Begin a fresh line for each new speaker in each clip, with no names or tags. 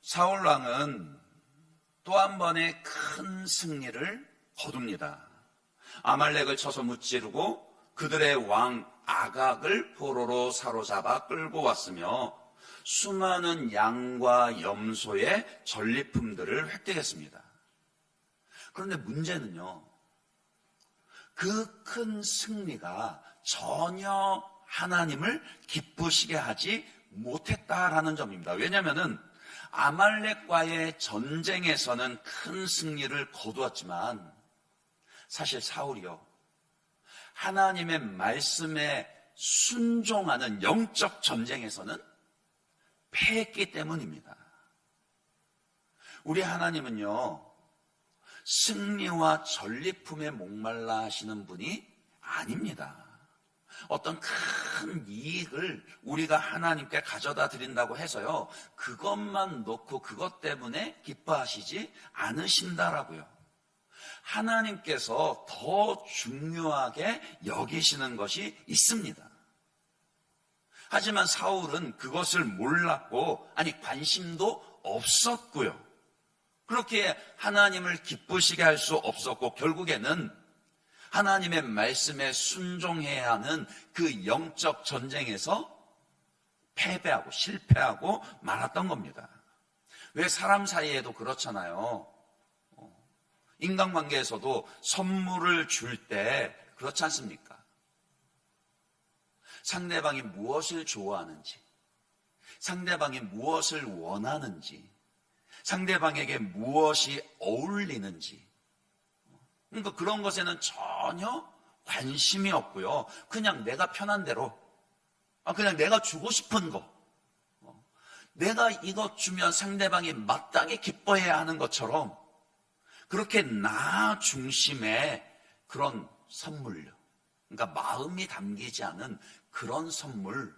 사울 왕은 또 한 번의 큰 승리를 거둡니다. 아말렉을 쳐서 무찌르고 그들의 왕 아각을 포로로 사로잡아 끌고 왔으며 수많은 양과 염소의 전리품들을 획득했습니다. 그런데 문제는요, 그 큰 승리가 전혀 하나님을 기쁘시게 하지 못했다라는 점입니다. 왜냐하면 아말렉과의 전쟁에서는 큰 승리를 거두었지만 사실 사울이요, 하나님의 말씀에 순종하는 영적 전쟁에서는 패했기 때문입니다. 우리 하나님은요, 승리와 전리품에 목말라 하시는 분이 아닙니다. 어떤 큰 이익을 우리가 하나님께 가져다 드린다고 해서요, 그것만 놓고 그것 때문에 기뻐하시지 않으신다라고요. 하나님께서 더 중요하게 여기시는 것이 있습니다. 하지만 사울은 그것을 몰랐고, 관심도 없었고요. 그렇게 하나님을 기쁘시게 할 수 없었고, 결국에는 하나님의 말씀에 순종해야 하는 그 영적 전쟁에서 패배하고 실패하고 말았던 겁니다. 왜 사람 사이에도 그렇잖아요. 인간관계에서도 선물을 줄 때 그렇지 않습니까? 상대방이 무엇을 좋아하는지, 상대방이 무엇을 원하는지, 상대방에게 무엇이 어울리는지, 그러니까 그런 것에는 전혀 관심이 없고요. 그냥 내가 편한 대로, 그냥 내가 주고 싶은 거, 내가 이것 주면 상대방이 마땅히 기뻐해야 하는 것처럼 그렇게 나 중심의 그런 선물요, 그러니까 마음이 담기지 않은 그런 선물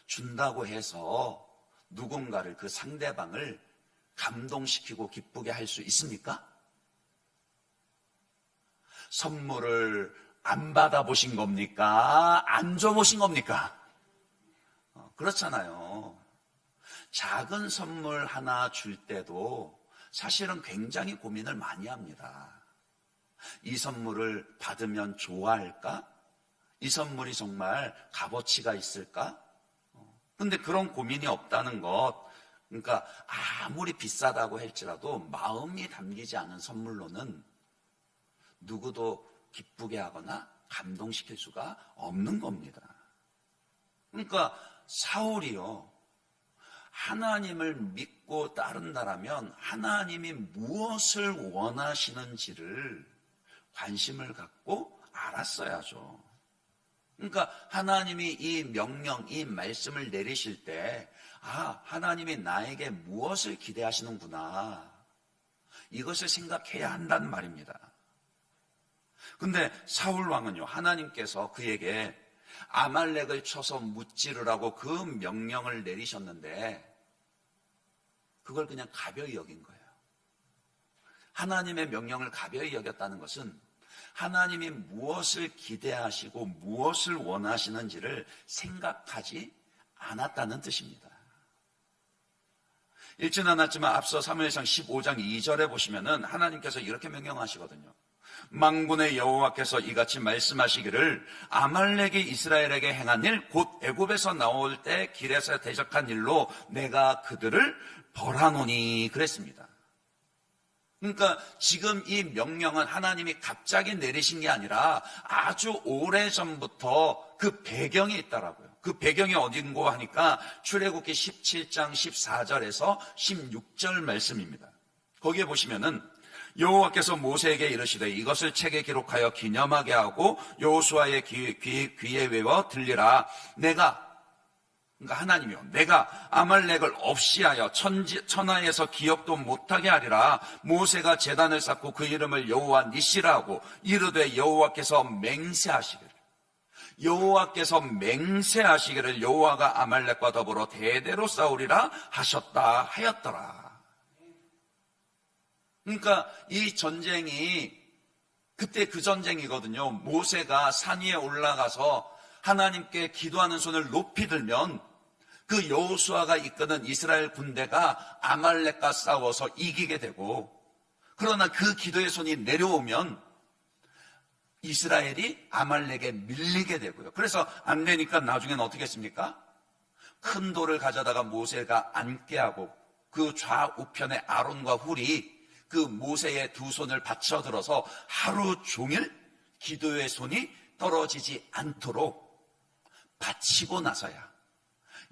준다고 해서 누군가를, 그 상대방을 감동시키고 기쁘게 할 수 있습니까? 선물을 안 받아보신 겁니까? 안 줘보신 겁니까? 그렇잖아요. 작은 선물 하나 줄 때도 사실은 굉장히 고민을 많이 합니다. 이 선물을 받으면 좋아할까? 이 선물이 정말 값어치가 있을까? 근데 그런 고민이 없다는 것, 그러니까 아무리 비싸다고 할지라도 마음이 담기지 않은 선물로는 누구도 기쁘게 하거나 감동시킬 수가 없는 겁니다. 그러니까 사울이요, 하나님을 믿고 따른다라면 하나님이 무엇을 원하시는지를 관심을 갖고 알았어야죠. 그러니까 하나님이 이 명령, 이 말씀을 내리실 때, 하나님이 나에게 무엇을 기대하시는구나, 이것을 생각해야 한다는 말입니다. 근데 사울 왕은요, 하나님께서 그에게 아말렉을 쳐서 무찌르라고 그 명령을 내리셨는데 그걸 그냥 가벼이 여긴 거예요. 하나님의 명령을 가벼이 여겼다는 것은 하나님이 무엇을 기대하시고 무엇을 원하시는지를 생각하지 않았다는 뜻입니다. 읽지는 않았지만 앞서 사무엘상 15장 2절에 보시면은 하나님께서 이렇게 명령하시거든요. 만군의 여호와께서 이같이 말씀하시기를 아말렉이 이스라엘에게 행한 일, 곧 애굽에서 나올 때 길에서 대적한 일로 내가 그들을 벌하노니, 그랬습니다. 그러니까 지금 이 명령은 하나님이 갑자기 내리신 게 아니라 아주 오래전부터 그 배경이 있더라고요. 그 배경이 어딘고 하니까 출애굽기 17장 14절에서 16절 말씀입니다. 거기에 보시면은 여호와께서 모세에게 이르시되 이것을 책에 기록하여 기념하게 하고 여호수아의 귀에 외워 들리라. 그러니까 하나님이요, 내가 아말렉을 없이하여 천하에서 기억도 못하게 하리라. 모세가 제단을 쌓고 그 이름을 여호와 니시라 하고 이르되 여호와께서 맹세하시기를 여호와가 아말렉과 더불어 대대로 싸우리라 하였더라. 그러니까 이 전쟁이 그때 그 전쟁이거든요. 모세가 산 위에 올라가서 하나님께 기도하는 손을 높이 들면 그 여호수아가 이끄는 이스라엘 군대가 아말렉과 싸워서 이기게 되고, 그러나 그 기도의 손이 내려오면 이스라엘이 아말렉에 밀리게 되고요. 그래서 안 되니까 나중에는 어떻게 했습니까? 큰 돌을 가져다가 모세가 앉게 하고, 그 좌우편에 아론과 훌이 그 모세의 두 손을 받쳐들어서 하루 종일 기도의 손이 떨어지지 않도록 바치고 나서야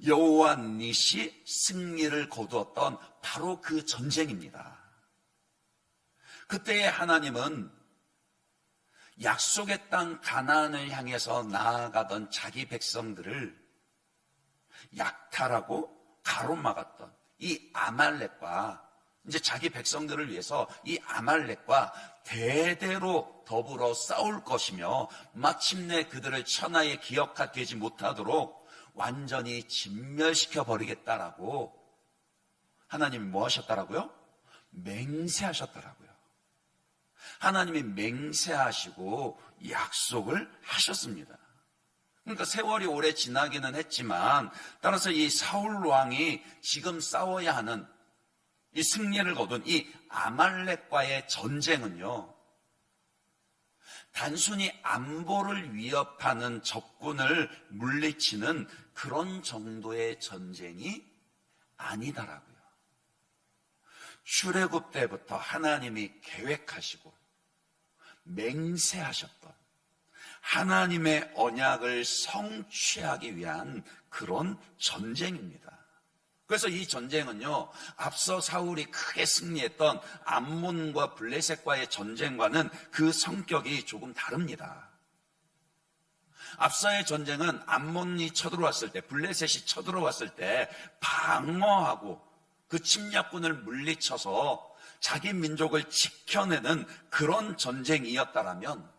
여호와 니시 승리를 거두었던 바로 그 전쟁입니다. 그때의 하나님은 약속의 땅 가나안을 향해서 나아가던 자기 백성들을 약탈하고 가로막았던 이 아말렉과, 이제 자기 백성들을 위해서 이 아말렉과 대대로 더불어 싸울 것이며, 마침내 그들을 천하에 기억되지 못하도록 완전히 진멸시켜 버리겠다라고 하나님이 뭐 하셨다라고요? 맹세하셨더라고요. 하나님이 맹세하시고 약속을 하셨습니다. 그러니까 세월이 오래 지나기는 했지만, 따라서 이 사울 왕이 지금 싸워야 하는 이 승리를 거둔 이 아말렉과의 전쟁은요, 단순히 안보를 위협하는 적군을 물리치는 그런 정도의 전쟁이 아니다라고요. 출애굽 때부터 하나님이 계획하시고 맹세하셨던 하나님의 언약을 성취하기 위한 그런 전쟁입니다. 그래서 이 전쟁은요, 앞서 사울이 크게 승리했던 암몬과 블레셋과의 전쟁과는 그 성격이 조금 다릅니다. 앞서의 전쟁은 암몬이 쳐들어왔을 때, 블레셋이 쳐들어왔을 때 방어하고 그 침략군을 물리쳐서 자기 민족을 지켜내는 그런 전쟁이었다라면,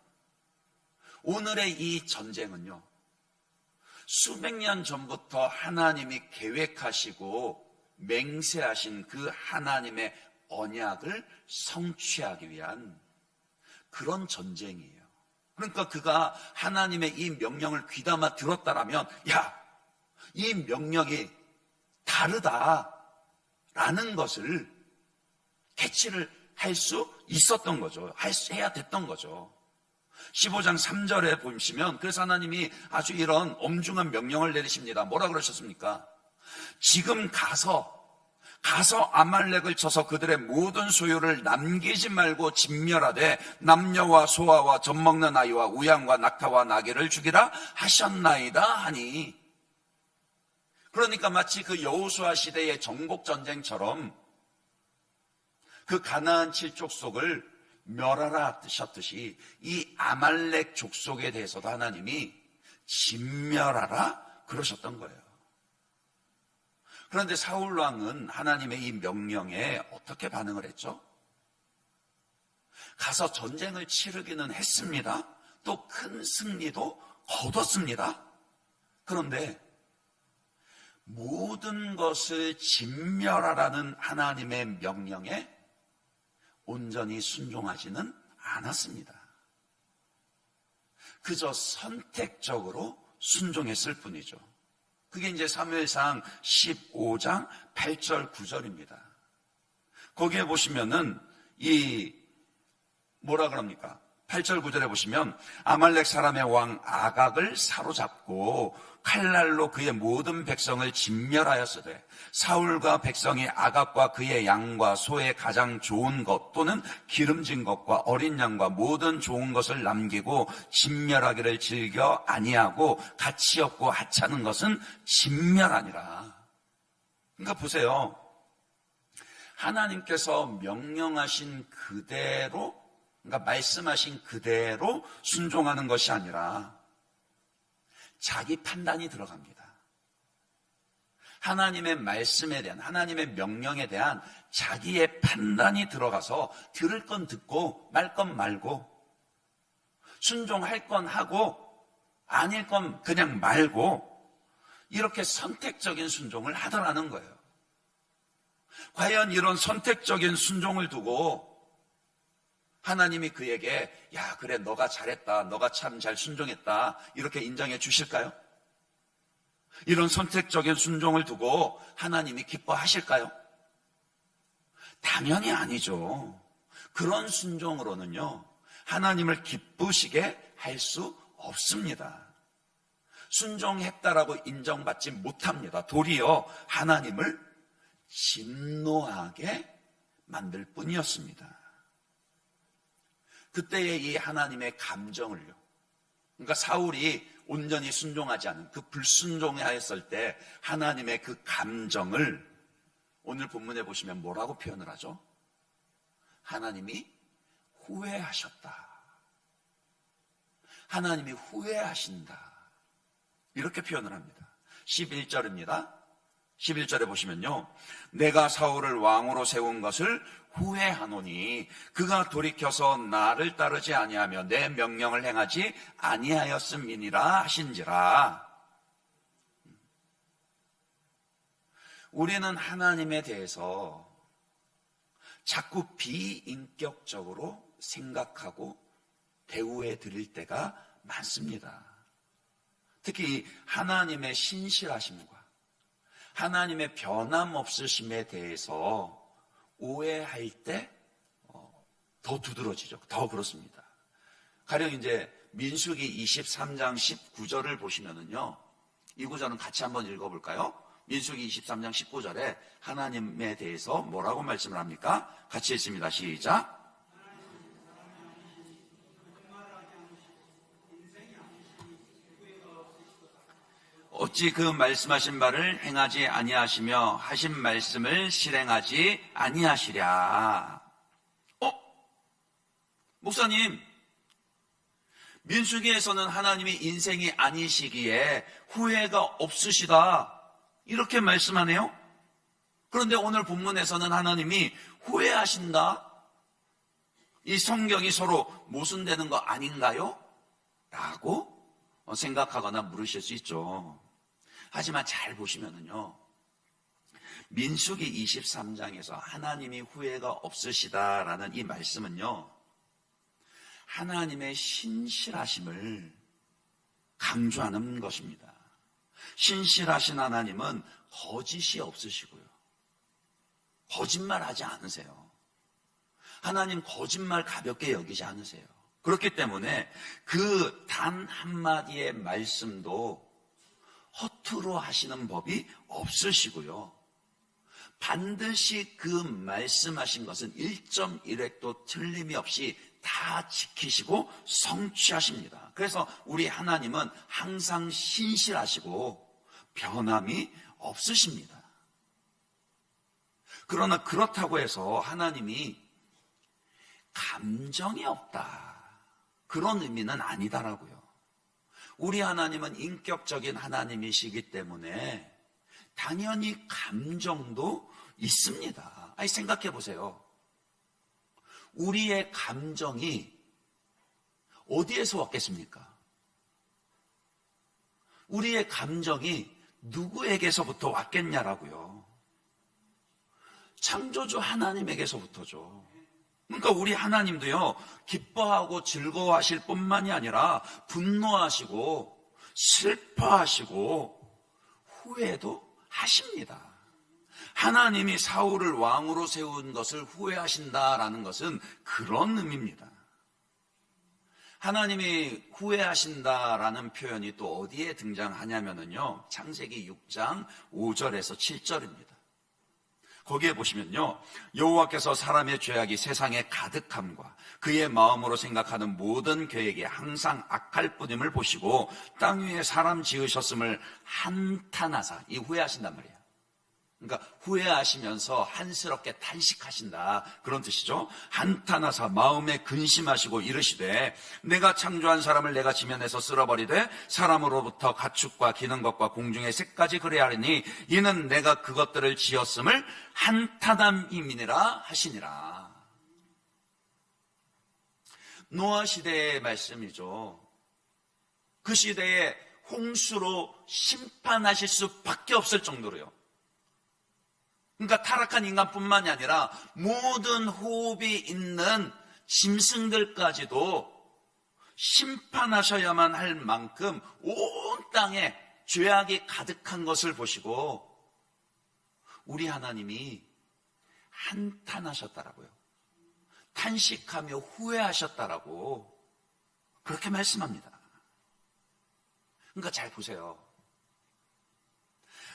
오늘의 이 전쟁은요, 수백 년 전부터 하나님이 계획하시고 맹세하신 그 하나님의 언약을 성취하기 위한 그런 전쟁이에요. 그러니까 그가 하나님의 이 명령을 귀담아 들었다라면, 야, 이 명령이 다르다라는 것을 캐치를 할 수 있었던 거죠. 해야 됐던 거죠. 15장 3절에 보시면, 그래서 하나님이 아주 이런 엄중한 명령을 내리십니다. 뭐라 그러셨습니까? 지금 가서 아말렉을 쳐서 그들의 모든 소유를 남기지 말고 진멸하되 남녀와 소아와 젖먹는 아이와 우양과 낙타와 나귀를 죽이라 하셨나이다 하니, 그러니까 마치 그 여호수아 시대의 정복 전쟁처럼 그 가나안 7족속을 멸하라 하셨듯이 이 아말렉 족속에 대해서도 하나님이 진멸하라 그러셨던 거예요. 그런데 사울 왕은 하나님의 이 명령에 어떻게 반응을 했죠? 가서 전쟁을 치르기는 했습니다. 또 큰 승리도 거뒀습니다. 그런데 모든 것을 진멸하라는 하나님의 명령에 온전히 순종하지는 않았습니다. 그저 선택적으로 순종했을 뿐이죠. 그게 이제 사무엘상 15장 8절 9절입니다. 거기에 보시면은 뭐라 그럽니까? 8절 9절에 보시면, 아말렉 사람의 왕 아각을 사로잡고 칼날로 그의 모든 백성을 진멸하였으되 사울과 백성이 아각과 그의 양과 소의 가장 좋은 것 또는 기름진 것과 어린 양과 모든 좋은 것을 남기고 진멸하기를 즐겨 아니하고 가치 없고 하찮은 것은 진멸하니라. 그러니까 보세요. 하나님께서 명령하신 그대로, 그러니까 말씀하신 그대로 순종하는 것이 아니라 자기 판단이 들어갑니다. 하나님의 말씀에 대한, 하나님의 명령에 대한 자기의 판단이 들어가서 들을 건 듣고 말 건 말고, 순종할 건 하고 아닐 건 그냥 말고, 이렇게 선택적인 순종을 하더라는 거예요. 과연 이런 선택적인 순종을 두고 하나님이 그에게, 야, 그래, 너가 잘했다, 너가 참 잘 순종했다, 이렇게 인정해 주실까요? 이런 선택적인 순종을 두고 하나님이 기뻐하실까요? 당연히 아니죠. 그런 순종으로는요, 하나님을 기쁘시게 할 수 없습니다. 순종했다라고 인정받지 못합니다. 도리어 하나님을 진노하게 만들 뿐이었습니다. 그때의 이 하나님의 감정을요, 그러니까 사울이 온전히 순종하지 않은 그 불순종하였을 때 하나님의 그 감정을 오늘 본문에 보시면 뭐라고 표현을 하죠? 하나님이 후회하셨다. 하나님이 후회하신다. 이렇게 표현을 합니다. 11절입니다. 11절에 보시면요, 내가 사울을 왕으로 세운 것을 후회하노니 그가 돌이켜서 나를 따르지 아니하며 내 명령을 행하지 아니하였음이니라 하신지라. 우리는 하나님에 대해서 자꾸 비인격적으로 생각하고 대우해 드릴 때가 많습니다. 특히 하나님의 신실하심과 하나님의 변함없으심에 대해서 오해할 때 더 두드러지죠. 더 그렇습니다. 가령 이제 민수기 23장 19절을 보시면은요, 이 구절은 같이 한번 읽어볼까요? 민수기 23장 19절에 하나님에 대해서 뭐라고 말씀을 합니까? 같이 읽습니다. 시작. 어찌 그 말씀하신 바를 행하지 아니하시며 하신 말씀을 실행하지 아니하시랴. 목사님, 민수기에서는 하나님이 인생이 아니시기에 후회가 없으시다, 이렇게 말씀하네요. 그런데 오늘 본문에서는 하나님이 후회하신다. 이 성경이 서로 모순되는 거 아닌가요? 라고 생각하거나 물으실 수 있죠. 하지만 잘 보시면은요, 민수기 23장에서 하나님이 후회가 없으시다라는 이 말씀은요, 하나님의 신실하심을 강조하는 것입니다. 신실하신 하나님은 거짓이 없으시고요, 거짓말하지 않으세요. 하나님 거짓말 가볍게 여기지 않으세요. 그렇기 때문에 그 단 한마디의 말씀도 허투루 하시는 법이 없으시고요, 반드시 그 말씀하신 것은 1.1획도 틀림이 없이 다 지키시고 성취하십니다. 그래서 우리 하나님은 항상 신실하시고 변함이 없으십니다. 그러나 그렇다고 해서 하나님이 감정이 없다, 그런 의미는 아니다라고요. 우리 하나님은 인격적인 하나님이시기 때문에 당연히 감정도 있습니다. 아니, 생각해 보세요. 우리의 감정이 어디에서 왔겠습니까? 우리의 감정이 누구에게서부터 왔겠냐라고요. 창조주 하나님에게서부터죠. 그러니까 우리 하나님도요, 기뻐하고 즐거워하실 뿐만이 아니라 분노하시고 슬퍼하시고 후회도 하십니다. 하나님이 사울을 왕으로 세운 것을 후회하신다라는 것은 그런 의미입니다. 하나님이 후회하신다라는 표현이 또 어디에 등장하냐면요, 창세기 6장 5절에서 7절입니다. 거기에 보시면요, 여호와께서 사람의 죄악이 세상에 가득함과 그의 마음으로 생각하는 모든 계획이 항상 악할 뿐임을 보시고 땅 위에 사람 지으셨음을 한탄하사, 이 후회하신단 말이에요. 그러니까 후회하시면서 한스럽게 탄식하신다, 그런 뜻이죠. 한탄하사 마음에 근심하시고 이르시되 내가 창조한 사람을 내가 지면에서 쓸어버리되 사람으로부터 가축과 기는 것과 공중의 새까지 그래하리니 이는 내가 그것들을 지었음을 한탄함이니라 하시니라. 노아 시대의 말씀이죠. 그 시대에 홍수로 심판하실 수밖에 없을 정도로요. 그러니까 타락한 인간뿐만이 아니라 모든 호흡이 있는 짐승들까지도 심판하셔야만 할 만큼 온 땅에 죄악이 가득한 것을 보시고 우리 하나님이 한탄하셨다라고요. 탄식하며 후회하셨다라고 그렇게 말씀합니다. 그러니까 잘 보세요.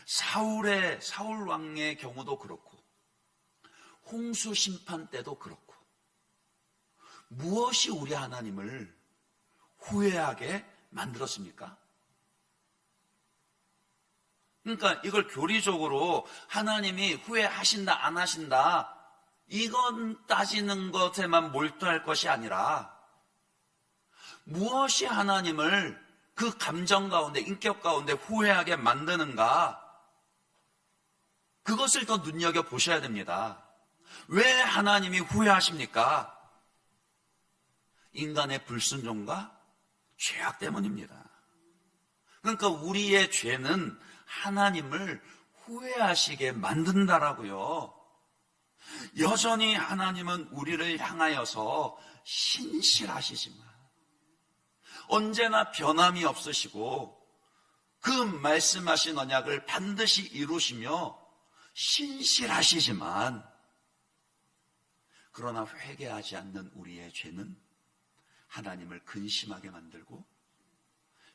사울 왕의 경우도 그렇고 홍수 심판 때도 그렇고 무엇이 우리 하나님을 후회하게 만들었습니까? 그러니까 이걸 교리적으로 하나님이 후회하신다 안 하신다 이건 따지는 것에만 몰두할 것이 아니라 무엇이 하나님을 그 감정 가운데 인격 가운데 후회하게 만드는가 그것을 더 눈여겨보셔야 됩니다. 왜 하나님이 후회하십니까? 인간의 불순종과 죄악 때문입니다. 그러니까 우리의 죄는 하나님을 후회하시게 만든다라고요. 여전히 하나님은 우리를 향하여서 신실하시지만 언제나 변함이 없으시고 그 말씀하신 언약을 반드시 이루시며 신실하시지만 그러나 회개하지 않는 우리의 죄는 하나님을 근심하게 만들고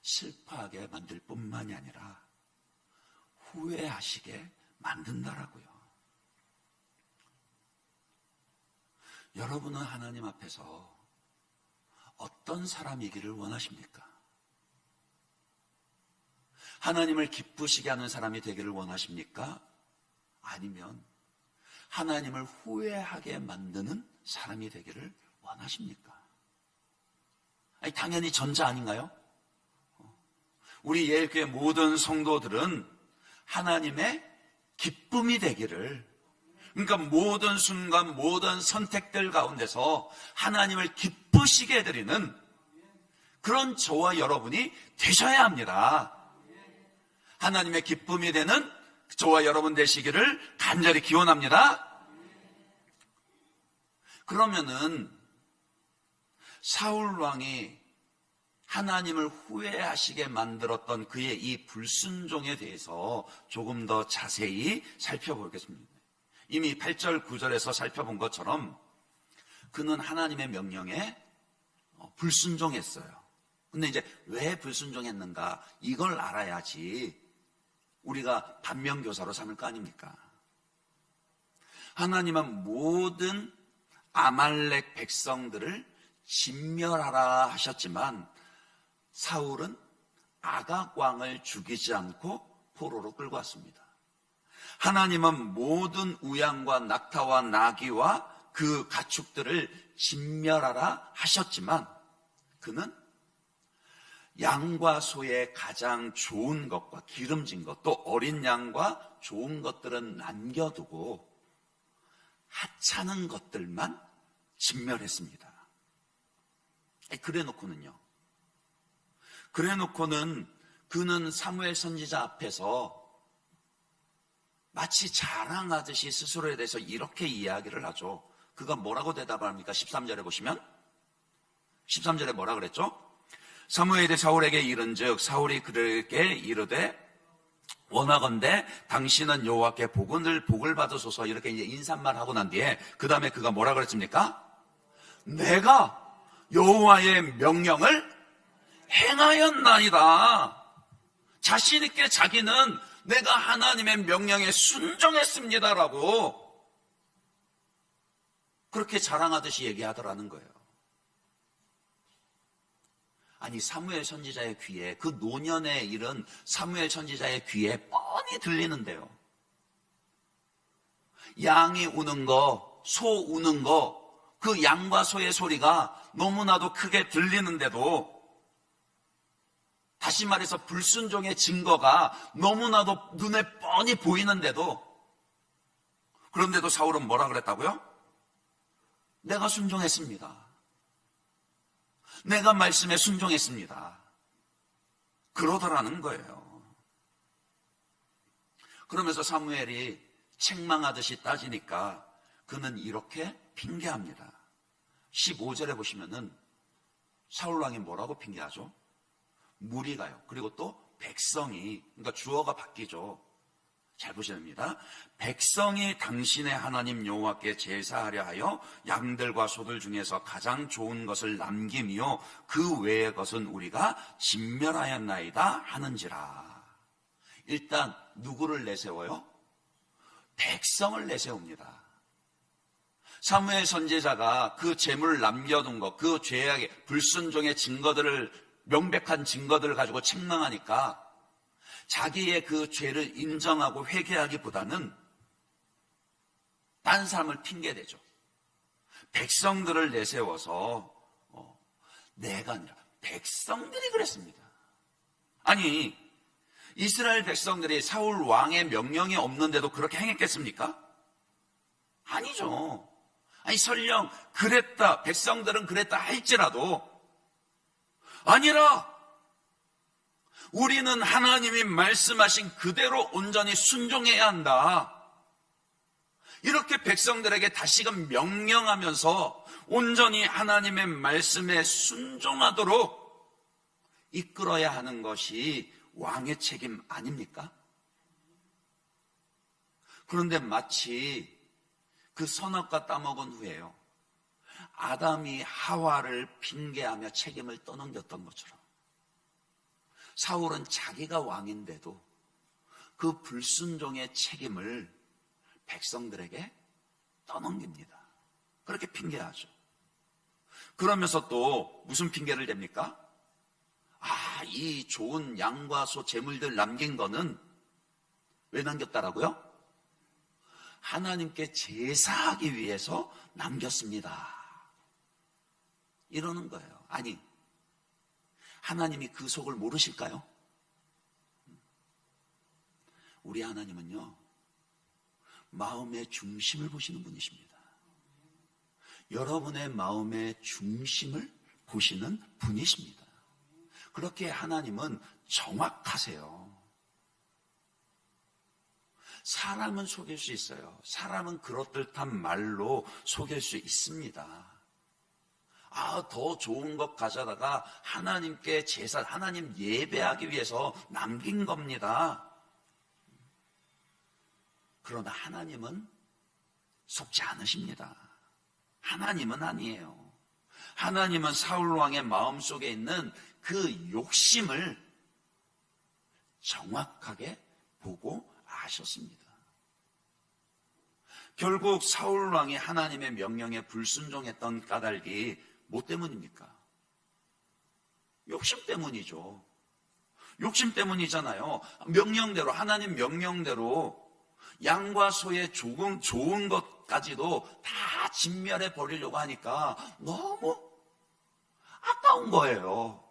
슬퍼하게 만들 뿐만이 아니라 후회하시게 만든다라고요. 여러분은 하나님 앞에서 어떤 사람이기를 원하십니까? 하나님을 기쁘시게 하는 사람이 되기를 원하십니까? 아니면 하나님을 후회하게 만드는 사람이 되기를 원하십니까? 아니, 당연히 전자 아닌가요? 우리 예일교회 모든 성도들은 하나님의 기쁨이 되기를, 그러니까 모든 순간 모든 선택들 가운데서 하나님을 기쁘시게 해드리는 그런 저와 여러분이 되셔야 합니다. 하나님의 기쁨이 되는 저와 여러분 되시기를 간절히 기원합니다. 그러면은 사울 왕이 하나님을 후회하시게 만들었던 그의 이 불순종에 대해서 조금 더 자세히 살펴보겠습니다. 이미 8절 9절에서 살펴본 것처럼 그는 하나님의 명령에 불순종했어요. 근데 이제 왜 불순종했는가 이걸 알아야지 우리가 반면교사로 삼을 거 아닙니까? 하나님은 모든 아말렉 백성들을 진멸하라 하셨지만 사울은 아각 왕을 죽이지 않고 포로로 끌고 왔습니다. 하나님은 모든 우양과 낙타와 나귀와 그 가축들을 진멸하라 하셨지만 그는 양과 소의 가장 좋은 것과 기름진 것, 또 어린 양과 좋은 것들은 남겨두고 하찮은 것들만 진멸했습니다. 그래놓고는 그는 사무엘 선지자 앞에서 마치 자랑하듯이 스스로에 대해서 이렇게 이야기를 하죠. 그가 뭐라고 대답을 합니까? 13절에 보시면 13절에 뭐라 그랬죠? 사무엘이 사울에게 이른즉 사울이 그에게 이르되 원하건대 당신은 여호와께 복을 받으소서 이렇게 이제 인사말 하고 난 뒤에 그 다음에 그가 뭐라 그랬습니까? 내가 여호와의 명령을 행하였나이다. 자신 있게 자기는 내가 하나님의 명령에 순종했습니다라고 그렇게 자랑하듯이 얘기하더라는 거예요. 아니 사무엘 선지자의 귀에 그 노년에 이른 사무엘 선지자의 귀에 뻔히 들리는데요. 양이 우는 거, 소 우는 거, 그 양과 소의 소리가 너무나도 크게 들리는데도 다시 말해서 불순종의 증거가 너무나도 눈에 뻔히 보이는데도 그런데도 사울은 뭐라 그랬다고요? 내가 순종했습니다. 내가 말씀에 순종했습니다. 그러더라는 거예요. 그러면서 사무엘이 책망하듯이 따지니까 그는 이렇게 핑계합니다. 15절에 보시면은 사울왕이 뭐라고 핑계하죠? 무리가요. 그리고 또 백성이, 그러니까 주어가 바뀌죠. 잘 보셔야 됩니다. 백성이 당신의 하나님 여호와께 제사하려 하여 양들과 소들 중에서 가장 좋은 것을 남김이요 그 외의 것은 우리가 진멸하였나이다 하는지라. 일단 누구를 내세워요? 백성을 내세웁니다. 사무엘 선지자가 그 재물을 남겨둔 것, 그 죄악의 불순종의 증거들을, 명백한 증거들을 가지고 책망하니까 자기의 그 죄를 인정하고 회개하기보다는 딴 사람을 핑계대죠. 백성들을 내세워서 내가 아니라 백성들이 그랬습니다. 아니, 이스라엘 백성들이 사울 왕의 명령이 없는데도 그렇게 행했겠습니까? 아니죠. 아니, 설령 그랬다, 백성들은 그랬다 할지라도 아니라 우리는 하나님이 말씀하신 그대로 온전히 순종해야 한다. 이렇게 백성들에게 다시금 명령하면서 온전히 하나님의 말씀에 순종하도록 이끌어야 하는 것이 왕의 책임 아닙니까? 그런데 마치 그 선악과 따먹은 후에요, 아담이 하와를 핑계하며 책임을 떠넘겼던 것처럼 사울은 자기가 왕인데도 그 불순종의 책임을 백성들에게 떠넘깁니다. 그렇게 핑계하죠. 그러면서 또 무슨 핑계를 댑니까? 이 좋은 양과 소 제물들 남긴 거는 왜 남겼다라고요? 하나님께 제사하기 위해서 남겼습니다. 이러는 거예요. 아니, 하나님이 그 속을 모르실까요? 우리 하나님은요, 마음의 중심을 보시는 분이십니다. 여러분의 마음의 중심을 보시는 분이십니다. 그렇게 하나님은 정확하세요. 사람은 속일 수 있어요. 사람은 그럴듯한 말로 속일 수 있습니다. 더 좋은 것 가져다가 하나님께 제사, 하나님 예배하기 위해서 남긴 겁니다. 그러나 하나님은 속지 않으십니다. 하나님은 아니에요. 하나님은 사울왕의 마음속에 있는 그 욕심을 정확하게 보고 아셨습니다. 결국 사울왕이 하나님의 명령에 불순종했던 까닭이 뭐 때문입니까? 욕심 때문이죠. 욕심 때문이잖아요. 명령대로, 하나님 명령대로 양과 소의 조금 좋은 것까지도 다 진멸해 버리려고 하니까 너무 아까운 거예요.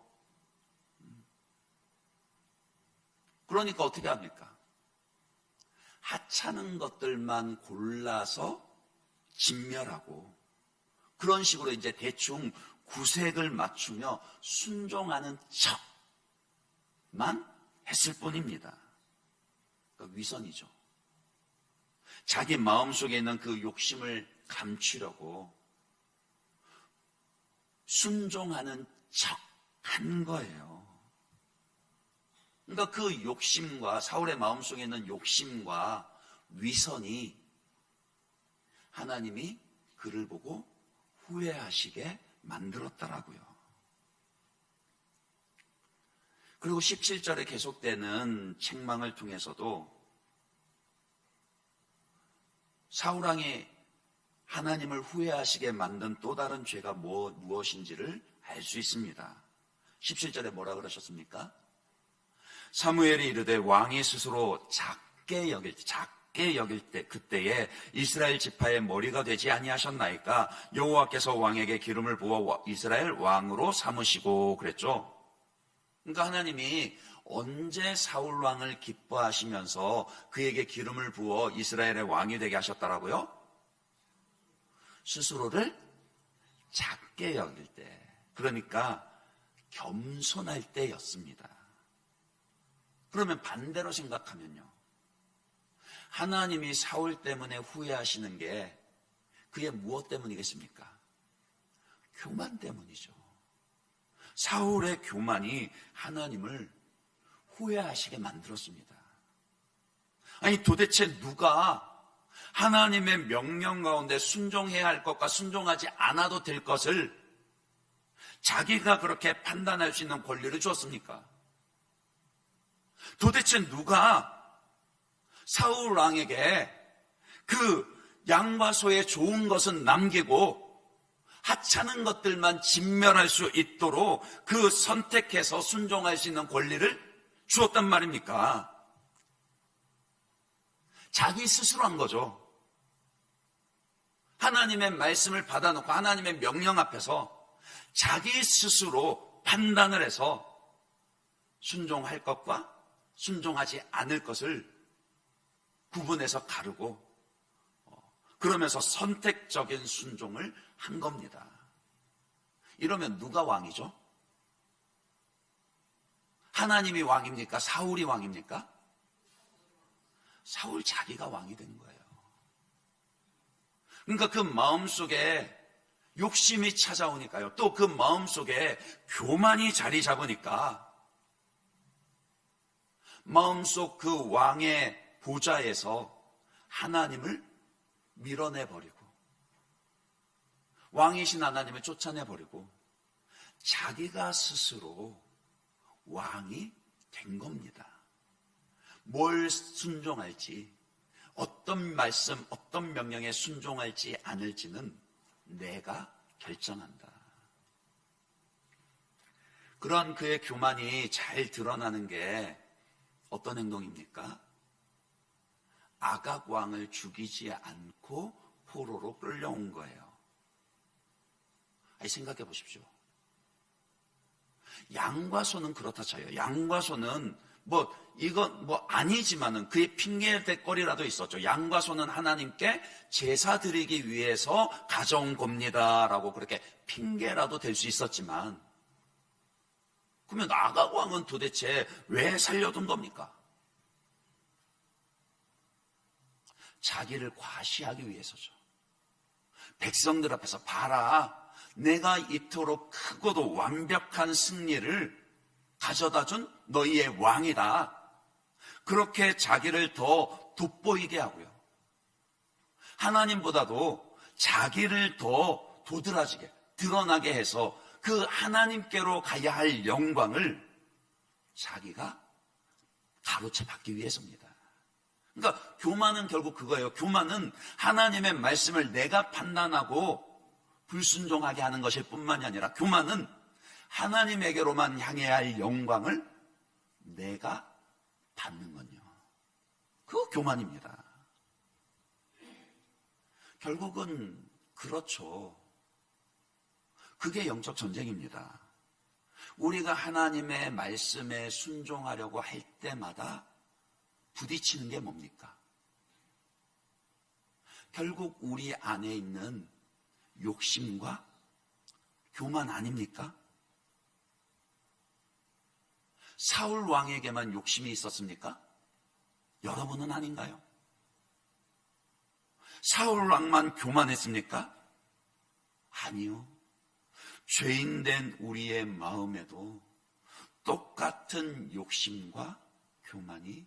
그러니까 어떻게 합니까? 하찮은 것들만 골라서 진멸하고, 그런 식으로 이제 대충 구색을 맞추며 순종하는 척만 했을 뿐입니다. 그러니까 위선이죠. 자기 마음속에 있는 그 욕심을 감추려고 순종하는 척 한 거예요. 그러니까 그 욕심과, 사울의 마음속에 있는 욕심과 위선이 하나님이 그를 보고 후회하시게 만들었더라고요. 그리고 17절에 계속되는 책망을 통해서도 사울왕이 하나님을 후회하시게 만든 또 다른 죄가 무엇인지를 알 수 있습니다. 17절에 뭐라 그러셨습니까? 사무엘이 이르되 왕이 스스로 작게 여길 때 그때에 이스라엘 지파의 머리가 되지 아니하셨나이까? 여호와께서 왕에게 기름을 부어 이스라엘 왕으로 삼으시고 그랬죠. 그러니까 하나님이 언제 사울 왕을 기뻐하시면서 그에게 기름을 부어 이스라엘의 왕이 되게 하셨더라고요? 스스로를 작게 여길 때, 그러니까 겸손할 때였습니다. 그러면 반대로 생각하면요, 하나님이 사울 때문에 후회하시는 게 그게 무엇 때문이겠습니까? 교만 때문이죠. 사울의 교만이 하나님을 후회하시게 만들었습니다. 아니 도대체 누가 하나님의 명령 가운데 순종해야 할 것과 순종하지 않아도 될 것을 자기가 그렇게 판단할 수 있는 권리를 주었습니까? 도대체 누가 사울 왕에게 그 양과 소의 좋은 것은 남기고 하찮은 것들만 진멸할 수 있도록 그 선택해서 순종할 수 있는 권리를 주었단 말입니까? 자기 스스로 한 거죠. 하나님의 말씀을 받아놓고 하나님의 명령 앞에서 자기 스스로 판단을 해서 순종할 것과 순종하지 않을 것을 구분해서 가르고 그러면서 선택적인 순종을 한 겁니다. 이러면 누가 왕이죠? 하나님이 왕입니까? 사울이 왕입니까? 사울 자기가 왕이 된 거예요. 그러니까 그 마음속에 욕심이 찾아오니까요. 또 그 마음속에 교만이 자리 잡으니까 마음속 그 왕의 보좌에서 하나님을 밀어내버리고 왕이신 하나님을 쫓아내버리고 자기가 스스로 왕이 된 겁니다. 뭘 순종할지, 어떤 말씀, 어떤 명령에 순종할지 않을지는 내가 결정한다. 그런 그의 교만이 잘 드러나는 게 어떤 행동입니까? 아각 왕을 죽이지 않고 포로로 끌려온 거예요. 생각해 보십시오. 양과 소는 그렇다 쳐요. 양과 소는 이건 아니지만은 그의 핑계대거리라도 있었죠. 양과 소는 하나님께 제사 드리기 위해서 가져온 겁니다 라고 그렇게 핑계라도 될 수 있었지만, 그러면 아각 왕은 도대체 왜 살려둔 겁니까? 자기를 과시하기 위해서죠. 백성들 앞에서 봐라, 내가 이토록 크고도 완벽한 승리를 가져다준 너희의 왕이다. 그렇게 자기를 더 돋보이게 하고요. 하나님보다도 자기를 더 도드라지게 드러나게 해서 그 하나님께로 가야 할 영광을 자기가 가로채 받기 위해서입니다. 그러니까 교만은 결국 그거예요. 교만은 하나님의 말씀을 내가 판단하고 불순종하게 하는 것일 뿐만이 아니라 교만은 하나님에게로만 향해야 할 영광을 내가 받는 건요. 그거 교만입니다. 결국은 그렇죠. 그게 영적 전쟁입니다. 우리가 하나님의 말씀에 순종하려고 할 때마다 부딪히는 게 뭡니까? 결국 우리 안에 있는 욕심과 교만 아닙니까? 사울 왕에게만 욕심이 있었습니까? 여러분은 아닌가요? 사울 왕만 교만했습니까? 아니요. 죄인된 우리의 마음에도 똑같은 욕심과 교만이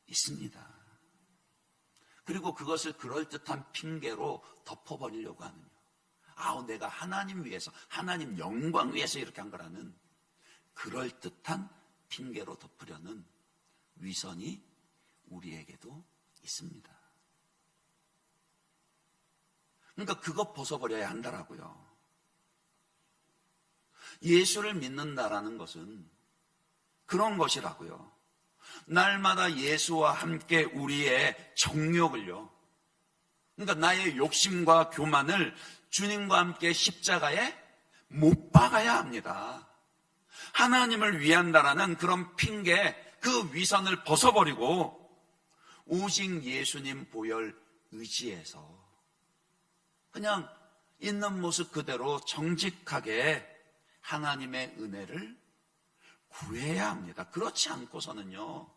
있습니다. 그리고 그것을 그럴듯한 핑계로 덮어버리려고 하는, 내가 하나님 위해서, 하나님 영광 위해서 이렇게 한 거라는 그럴듯한 핑계로 덮으려는 위선이 우리에게도 있습니다. 그러니까 그것 벗어버려야 한다라고요. 예수를 믿는다라는 것은 그런 것이라고요. 날마다 예수와 함께 우리의 정욕을요, 그러니까 나의 욕심과 교만을 주님과 함께 십자가에 못 박아야 합니다. 하나님을 위한다라는 그런 핑계, 그 위선을 벗어버리고 오직 예수님 보혈 의지해서 그냥 있는 모습 그대로 정직하게 하나님의 은혜를 구해야 합니다. 그렇지 않고서는요,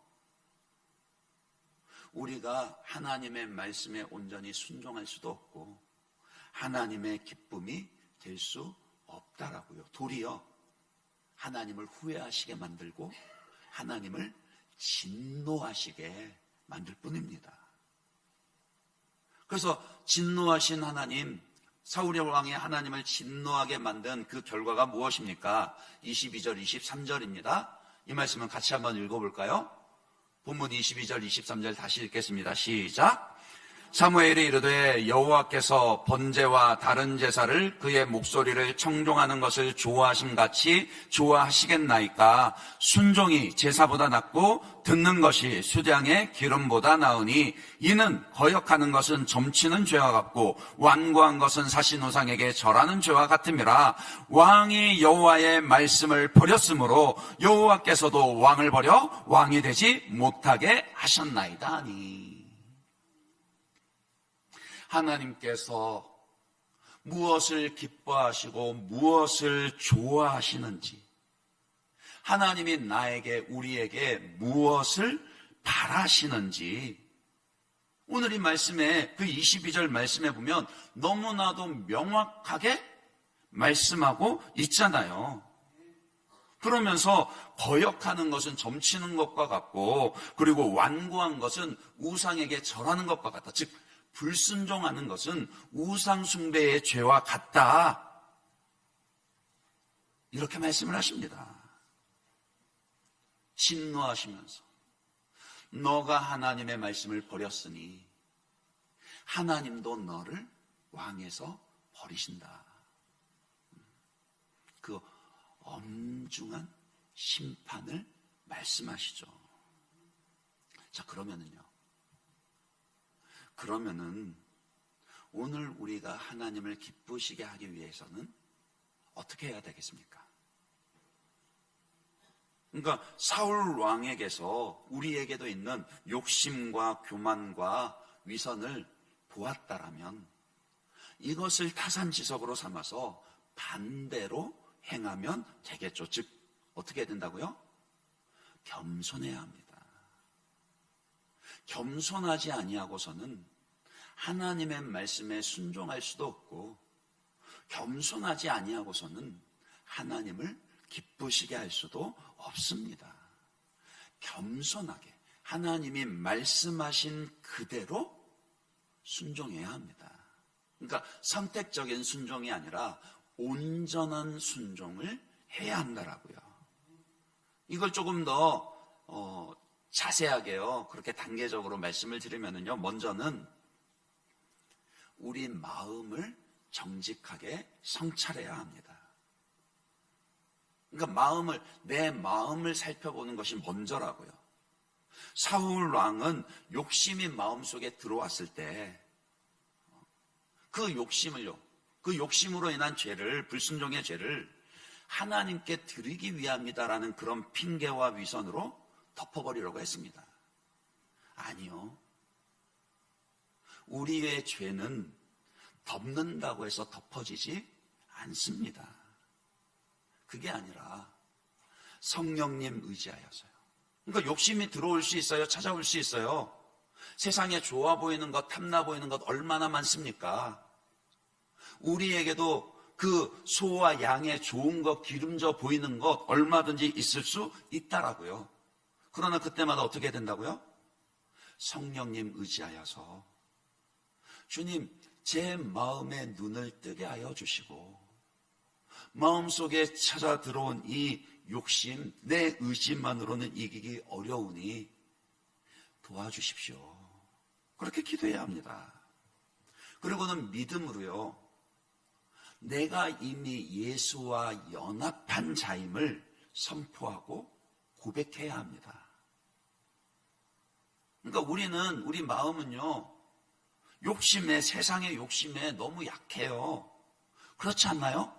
우리가 하나님의 말씀에 온전히 순종할 수도 없고 하나님의 기쁨이 될 수 없다라고요. 도리어 하나님을 후회하시게 만들고 하나님을 진노하시게 만들 뿐입니다. 그래서 진노하신 하나님, 사울의 왕이 하나님을 진노하게 만든 그 결과가 무엇입니까? 22절, 23절입니다. 이 말씀은 같이 한번 읽어볼까요? 본문 22절, 23절 다시 읽겠습니다. 시작. 사무엘이 이르되 여호와께서 번제와 다른 제사를 그의 목소리를 청종하는 것을 좋아하심같이 좋아하시겠나이까. 순종이 제사보다 낫고 듣는 것이 수량의 기름보다 나으니 이는 거역하는 것은 점치는 죄와 같고 완고한 것은 사신 우상에게 절하는 죄와 같음이라. 왕이 여호와의 말씀을 버렸으므로 여호와께서도 왕을 버려 왕이 되지 못하게 하셨나이다 하니. 하나님께서 무엇을 기뻐하시고 무엇을 좋아하시는지, 하나님이 나에게, 우리에게 무엇을 바라시는지, 오늘 이 말씀에, 그 22절 말씀에 보면 너무나도 명확하게 말씀하고 있잖아요. 그러면서 거역하는 것은 점치는 것과 같고, 그리고 완고한 것은 우상에게 절하는 것과 같다. 즉 불순종하는 것은 우상숭배의 죄와 같다. 이렇게 말씀을 하십니다. 진노하시면서 너가 하나님의 말씀을 버렸으니 하나님도 너를 왕에서 버리신다. 그 엄중한 심판을 말씀하시죠. 자, 그러면은 오늘 우리가 하나님을 기쁘시게 하기 위해서는 어떻게 해야 되겠습니까? 그러니까 사울 왕에게서 우리에게도 있는 욕심과 교만과 위선을 보았다라면 이것을 타산지석으로 삼아서 반대로 행하면 되겠죠. 즉 어떻게 해야 된다고요? 겸손해야 합니다. 겸손하지 아니하고서는 하나님의 말씀에 순종할 수도 없고, 겸손하지 아니하고서는 하나님을 기쁘시게 할 수도 없습니다. 겸손하게 하나님이 말씀하신 그대로 순종해야 합니다. 그러니까 선택적인 순종이 아니라 온전한 순종을 해야 한다라고요. 이걸 조금 더 자세하게요, 그렇게 단계적으로 말씀을 드리면은요, 먼저는 우리 마음을 정직하게 성찰해야 합니다. 그러니까 내 마음을 살펴보는 것이 먼저라고요. 사울 왕은 욕심이 마음속에 들어왔을 때 그 욕심으로 인한 죄를, 불순종의 죄를 하나님께 드리기 위함이다라는 그런 핑계와 위선으로 덮어버리려고 했습니다. 아니요. 우리의 죄는 덮는다고 해서 덮어지지 않습니다. 그게 아니라 성령님 의지하여서요. 그러니까 욕심이 들어올 수 있어요. 찾아올 수 있어요. 세상에 좋아 보이는 것, 탐나 보이는 것 얼마나 많습니까? 우리에게도 그 소와 양의 좋은 것, 기름져 보이는 것 얼마든지 있을 수 있다라고요. 그러나 그때마다 어떻게 된다고요? 성령님 의지하여서 주님, 제 마음의 눈을 뜨게 하여 주시고 마음속에 찾아 들어온 이 욕심, 내 의지만으로는 이기기 어려우니 도와주십시오. 그렇게 기도해야 합니다. 그리고는 믿음으로요, 내가 이미 예수와 연합한 자임을 선포하고 고백해야 합니다. 그러니까 우리 마음은요, 욕심에, 세상의 욕심에 너무 약해요. 그렇지 않나요?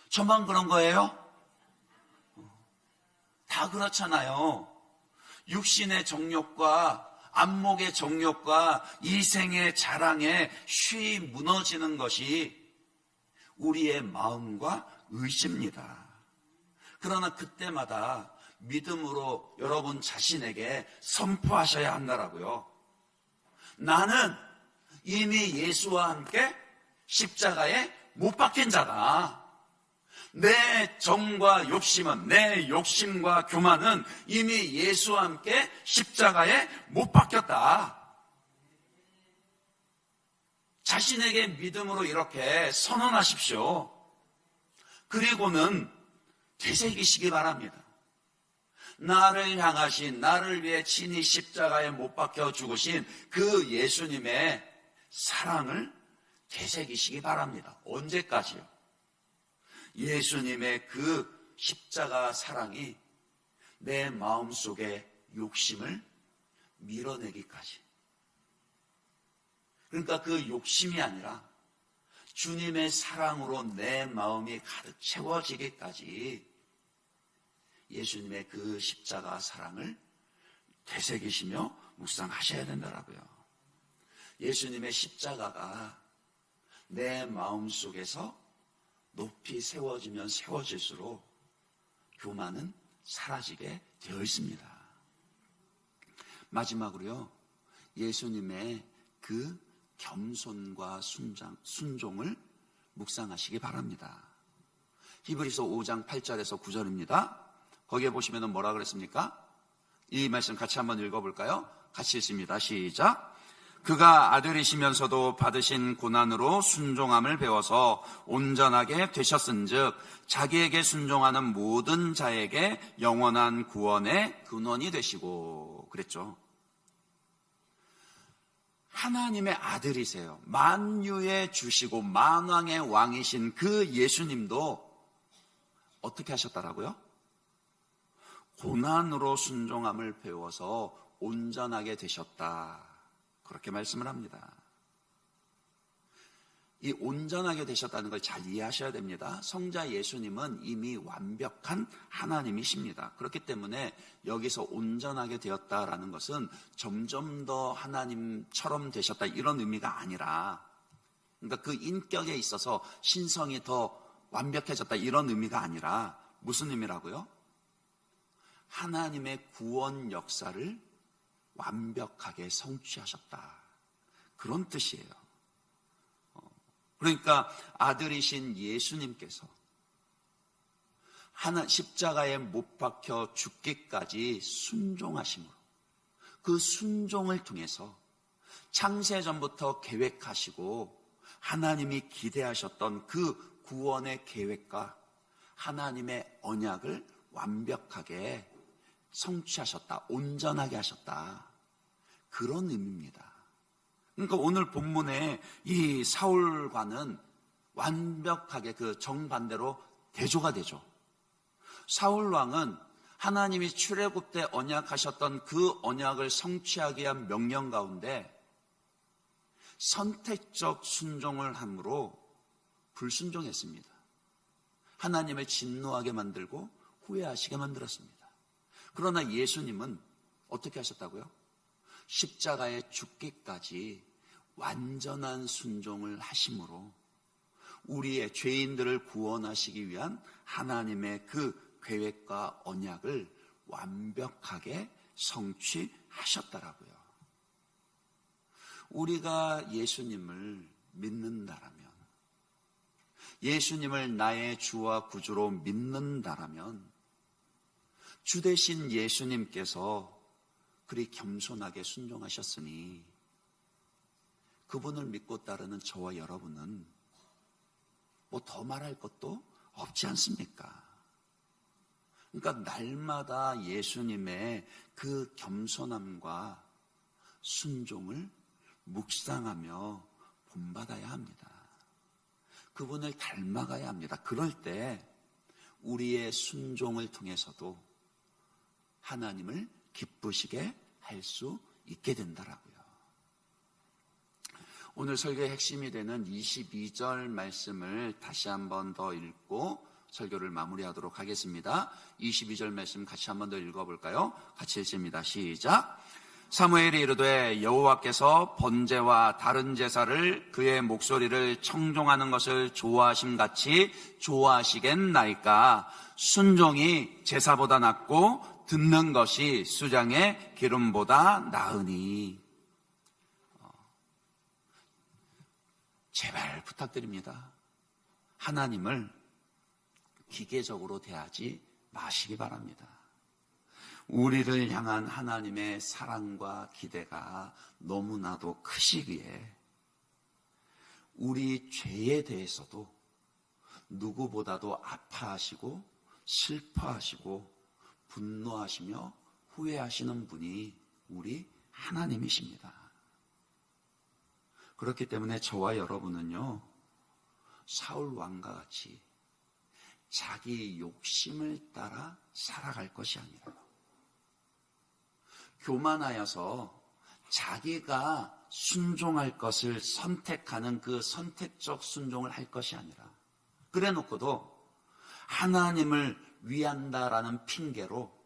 저만 그런 거예요? 다 그렇잖아요. 육신의 정욕과 안목의 정욕과 이생의 자랑에 쉬이 무너지는 것이 우리의 마음과 의지입니다. 그러나 그때마다 믿음으로 여러분 자신에게 선포하셔야 한다라고요. 나는 이미 예수와 함께 십자가에 못 박힌 자다. 내 정과 욕심은, 내 욕심과 교만은 이미 예수와 함께 십자가에 못 박혔다. 자신에게 믿음으로 이렇게 선언하십시오. 그리고는 되새기시기 바랍니다. 나를 향하신, 나를 위해 친히 십자가에 못 박혀 죽으신 그 예수님의 사랑을 되새기시기 바랍니다. 언제까지요? 예수님의 그 십자가 사랑이 내 마음속의 욕심을 밀어내기까지. 그러니까 그 욕심이 아니라 주님의 사랑으로 내 마음이 가득 채워지기까지 예수님의 그 십자가 사랑을 되새기시며 묵상하셔야 된다라고요. 예수님의 십자가가 내 마음속에서 높이 세워지면 세워질수록 교만은 사라지게 되어 있습니다. 마지막으로요, 예수님의 그 겸손과 순종을 묵상하시기 바랍니다. 히브리서 5장 8절에서 9절입니다. 거기에 보시면 뭐라 그랬습니까? 이 말씀 같이 한번 읽어볼까요? 같이 읽습니다. 시작. 그가 아들이시면서도 받으신 고난으로 순종함을 배워서 온전하게 되셨은즉 자기에게 순종하는 모든 자에게 영원한 구원의 근원이 되시고 그랬죠. 하나님의 아들이세요. 만유의 주시고 만왕의 왕이신 그 예수님도 어떻게 하셨다라고요? 고난으로 순종함을 배워서 온전하게 되셨다. 그렇게 말씀을 합니다. 이 온전하게 되셨다는 걸 잘 이해하셔야 됩니다. 성자 예수님은 이미 완벽한 하나님이십니다. 그렇기 때문에 여기서 온전하게 되었다라는 것은 점점 더 하나님처럼 되셨다 이런 의미가 아니라, 그러니까 그 인격에 있어서 신성이 더 완벽해졌다 이런 의미가 아니라 무슨 의미라고요? 하나님의 구원 역사를 완벽하게 성취하셨다. 그런 뜻이에요. 그러니까 아들이신 예수님께서 십자가에 못 박혀 죽기까지 순종하심으로 그 순종을 통해서 창세전부터 계획하시고 하나님이 기대하셨던 그 구원의 계획과 하나님의 언약을 완벽하게 성취하셨다. 온전하게 하셨다. 그런 의미입니다. 그러니까 오늘 본문에 이 사울과는 완벽하게 그 정반대로 대조가 되죠. 사울 왕은 하나님이 출애굽 때 언약하셨던 그 언약을 성취하기 위한 명령 가운데 선택적 순종을 함으로 불순종했습니다. 하나님을 진노하게 만들고 후회하시게 만들었습니다. 그러나 예수님은 어떻게 하셨다고요? 십자가에 죽기까지 완전한 순종을 하심으로 우리의 죄인들을 구원하시기 위한 하나님의 그 계획과 언약을 완벽하게 성취하셨다라고요. 우리가 예수님을 믿는다라면, 예수님을 나의 주와 구주로 믿는다라면 주 대신 예수님께서 그리 겸손하게 순종하셨으니 그분을 믿고 따르는 저와 여러분은 뭐 더 말할 것도 없지 않습니까? 그러니까 날마다 예수님의 그 겸손함과 순종을 묵상하며 본받아야 합니다. 그분을 닮아가야 합니다. 그럴 때 우리의 순종을 통해서도 하나님을 기쁘시게 할 수 있게 된다라고요. 오늘 설교의 핵심이 되는 22절 말씀을 다시 한번 더 읽고 설교를 마무리하도록 하겠습니다. 22절 말씀 같이 한번 더 읽어볼까요? 같이 읽습니다. 시작. 사무엘이 이르되 여호와께서 번제와 다른 제사를 그의 목소리를 청종하는 것을 좋아하심같이 좋아하시겠나이까. 순종이 제사보다 낫고 듣는 것이 수장의 기름보다 나으니. 제발 부탁드립니다. 하나님을 기계적으로 대하지 마시기 바랍니다. 우리를 향한 하나님의 사랑과 기대가 너무나도 크시기에 우리 죄에 대해서도 누구보다도 아파하시고 슬퍼하시고 분노하시며 후회하시는 분이 우리 하나님이십니다. 그렇기 때문에 저와 여러분은요, 사울 왕과 같이 자기 욕심을 따라 살아갈 것이 아니라 교만하여서 자기가 순종할 것을 선택하는 그 선택적 순종을 할 것이 아니라 그래 놓고도 하나님을 위한다라는 핑계로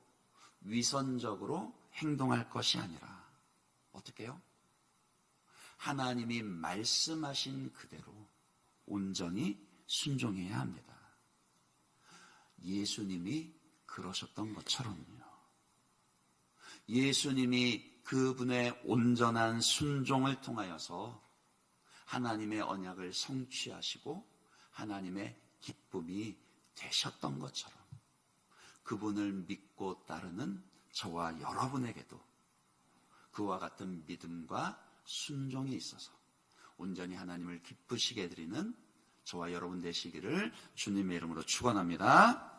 위선적으로 행동할 것이 아니라 어떻게 해요? 하나님이 말씀하신 그대로 온전히 순종해야 합니다. 예수님이 그러셨던 것처럼요. 예수님이 그분의 온전한 순종을 통하여서 하나님의 언약을 성취하시고 하나님의 기쁨이 되셨던 것처럼 그분을 믿고 따르는 저와 여러분에게도 그와 같은 믿음과 순종이 있어서 온전히 하나님을 기쁘시게 해드리는 저와 여러분 되시기를 주님의 이름으로 축원합니다.